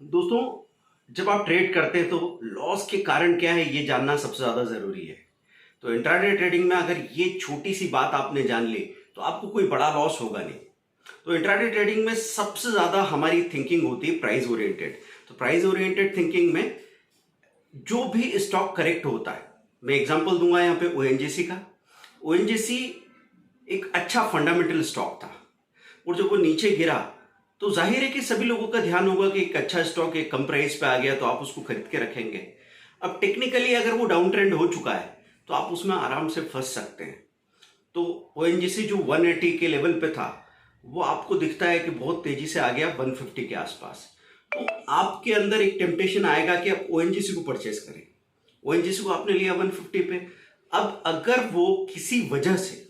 दोस्तों, जब आप ट्रेड करते हैं तो लॉस के कारण क्या है ये जानना सबसे ज़्यादा ज़रूरी है। तो इंट्राडे ट्रेडिंग में अगर ये छोटी सी बात आपने जान ली तो आपको कोई बड़ा लॉस होगा नहीं। तो इंट्राडे ट्रेडिंग में सबसे ज़्यादा हमारी थिंकिंग होती है प्राइस ओरिएंटेड। तो प्राइस ओरिएंटेड थिंकिंग में जो भी स्टॉक करेक्ट होता है, मैं एग्जांपल दूंगा यहाँ पे ओएनजीसी का। ओएनजीसी एक अच्छा फंडामेंटल स्टॉक था और जब वो नीचे गिरा तो जाहिर है कि सभी लोगों का ध्यान होगा कि एक अच्छा स्टॉक एक कम प्राइस पे आ गया तो आप उसको खरीद के रखेंगे। अब टेक्निकली अगर वो डाउन ट्रेंड हो चुका है तो आप उसमें आराम से फंस सकते हैं। तो ओएनजीसी जो 180 के लेवल पे था वो आपको दिखता है कि बहुत तेजी से आ गया 150 के आसपास। तो आपके अंदर एक टेम्पटेशन आएगा कि आप ओएनजीसी को परचेस करें। ओएनजीसी को आपने लिया 150 पे। अब अगर वो किसी वजह से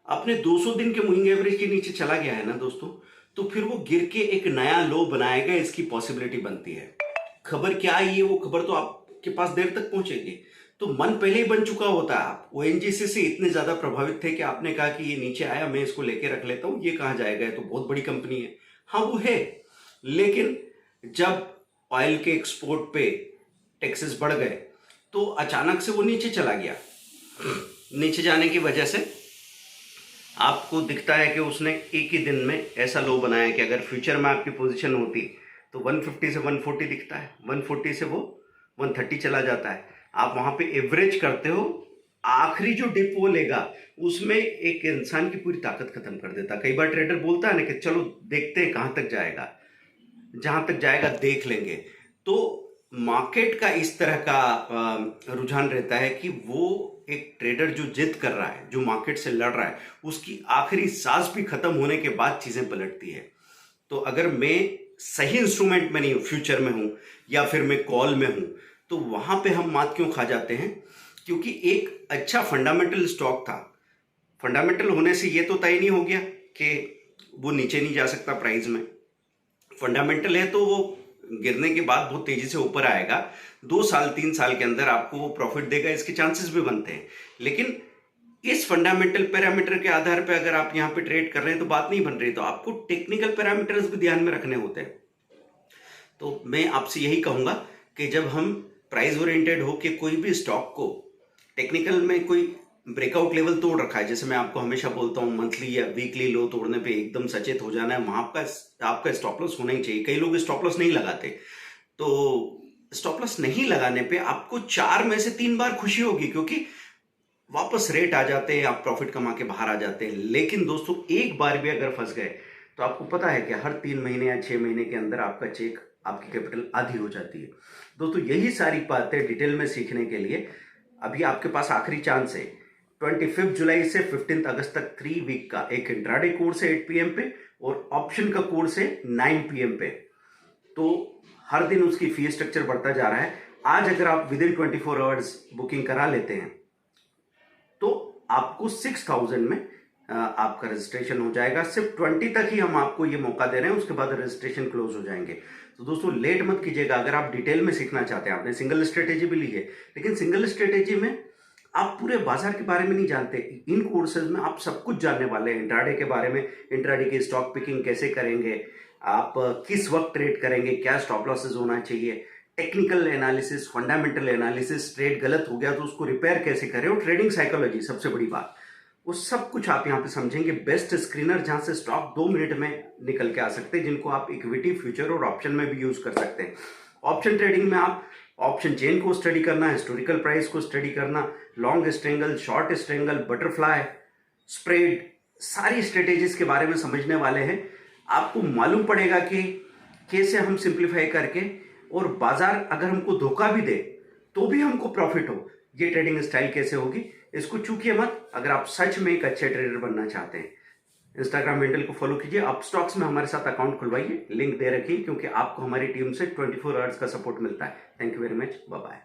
अपने 200 दिन के मूविंग एवरेज के नीचे चला गया है ना दोस्तों, तो फिर वो गिर के एक नया लो बनाएगा, इसकी पॉसिबिलिटी बनती है। खबर क्या आई है वो खबर तो आपके पास देर तक पहुंचेगी। तो मन पहले ही बन चुका होता है। आप ओएनजीसी से इतने ज्यादा प्रभावित थे कि आपने कहा कि ये नीचे आया, मैं इसको लेके रख लेता हूं, ये कहाँ जाएगा, ये तो बहुत बड़ी कंपनी है। हाँ वो है, लेकिन जब ऑयल के एक्सपोर्ट पे टैक्सेस बढ़ गए तो अचानक से वो नीचे चला गया। नीचे जाने की वजह से आपको दिखता है कि उसने एक ही दिन में ऐसा लो बनाया कि अगर फ्यूचर में आपकी पोजीशन होती तो 150 से 140 दिखता है, 140 से वो 130 चला जाता है। आप वहां पे एवरेज करते हो, आखिरी जो डिप वो लेगा उसमें एक इंसान की पूरी ताकत खत्म कर देता। कई बार ट्रेडर बोलता है ना कि चलो देखते हैं कहां तक जाएगा, जहां तक जाएगा देख लेंगे। तो मार्केट का इस तरह का रुझान रहता है कि वो एक ट्रेडर जो जिद कर रहा है, जो मार्केट से लड़ रहा है, उसकी आखिरी सांस भी खत्म होने के बाद चीजें पलटती है। तो अगर मैं सही इंस्ट्रूमेंट में नहीं हूं, फ्यूचर में हूं या फिर मैं कॉल में हूं, तो वहां पे हम मात क्यों खा जाते हैं? क्योंकि एक अच्छा फंडामेंटल स्टॉक था। फंडामेंटल होने से ये तो तय नहीं हो गया कि वो नीचे नहीं जा सकता प्राइस में। फंडामेंटल है तो वो गिरने के बाद बहुत तेजी से ऊपर आएगा। 2 साल 3 साल के अंदर आपको वो प्रॉफिट देगा, इसके चांसेस भी बनते हैं। लेकिन इस फंडामेंटल पैरामीटर के आधार पे अगर आप यहाँ पे ट्रेड कर रहे हैं तो बात नहीं बन रही। तो आपको टेक्निकल पैरामीटर्स भी ध्यान में रखने होते हैं। तो मैं आपसे यही कहूंगा कि जब हम प्राइस ओरिएंटेड हो के कोई भी स्टॉक को टेक्निकल में कोई ब्रेकआउट लेवल तोड़ रखा है, जैसे मैं आपको हमेशा बोलता हूँ मंथली या वीकली लो तोड़ने पे एकदम सचेत हो जाना है, वहां आपका स्टॉप लॉस होना ही चाहिए। कई लोग स्टॉप लॉस नहीं लगाते, तो स्टॉप लॉस नहीं लगाने पे आपको 4 में से 3 बार खुशी होगी क्योंकि वापस रेट आ जाते हैं, आप प्रॉफिट कमा के बाहर आ जाते हैं। लेकिन दोस्तों एक बार भी अगर फंस गए तो आपको पता है कि हर 3 महीने या 6 महीने के अंदर आपका चेक, आपकी कैपिटल आधी हो जाती है। दोस्तों यही सारी बातें डिटेल में सीखने के लिए अभी आपके पास आखिरी चांस है। 25 जुलाई से 15 अगस्त तक 3 वीक का एक इंट्राडे कोर्स है 8 PM पे और ऑप्शन का कोर्स है 9 PM पे। तो हर दिन उसकी फी स्ट्रक्चर बढ़ता जा रहा है। आज अगर आप विद इन 24 आवर्स बुकिंग करा लेते हैं तो आपको 6000 में आपका रजिस्ट्रेशन हो जाएगा। सिर्फ 20 तक ही हम आपको ये मौका दे रहे हैं, उसके बाद रजिस्ट्रेशन क्लोज हो जाएंगे। तो दोस्तों लेट मत कीजिएगा। अगर आप डिटेल में सीखना चाहते हैं, आपने सिंगल स्ट्रेटेजी भी ली है, लेकिन सिंगल स्ट्रेटेजी में आप पूरे बाजार के बारे में नहीं जानते, इन कोर्सेज में आप सब कुछ जानने वाले हैं। इंट्राडे के बारे में, इंट्राडे की स्टॉक पिकिंग कैसे करेंगे, आप किस वक्त ट्रेड करेंगे, क्या स्टॉप लॉसेज होना चाहिए, technical analysis, fundamental analysis, trade गलत हो गया तो उसको रिपेयर कैसे करें, और ट्रेडिंग साइकोलॉजी सबसे बड़ी बात, वो सब कुछ आप यहाँ पे समझेंगे। बेस्ट स्क्रीनर जहां से स्टॉक 2 मिनट में निकल के आ सकते हैं, जिनको आप इक्विटी, फ्यूचर और ऑप्शन में भी यूज कर सकते हैं। ऑप्शन ट्रेडिंग में आप ऑप्शन चेन को स्टडी करना, हिस्टोरिकल प्राइस को स्टडी करना, long strangle, short strangle, butterfly, spread, सारी स्ट्रेटेजीज के बारे में समझने वाले हैं। आपको मालूम पड़ेगा कि कैसे हम सिंप्लीफाई करके, और बाजार अगर हमको धोखा भी दे तो भी हमको प्रॉफिट हो, ये ट्रेडिंग स्टाइल कैसे होगी, इसको चूकिए मत। अगर आप सच में एक अच्छे ट्रेडर बनना चाहते हैं, इंस्टाग्राम हैंडल को फॉलो कीजिए, आप स्टॉक्स में हमारे साथ अकाउंट खुलवाइए, लिंक दे रखिए, क्योंकि आपको हमारी टीम से 24 आवर्स का सपोर्ट मिलता है। Thank you very much, bye bye.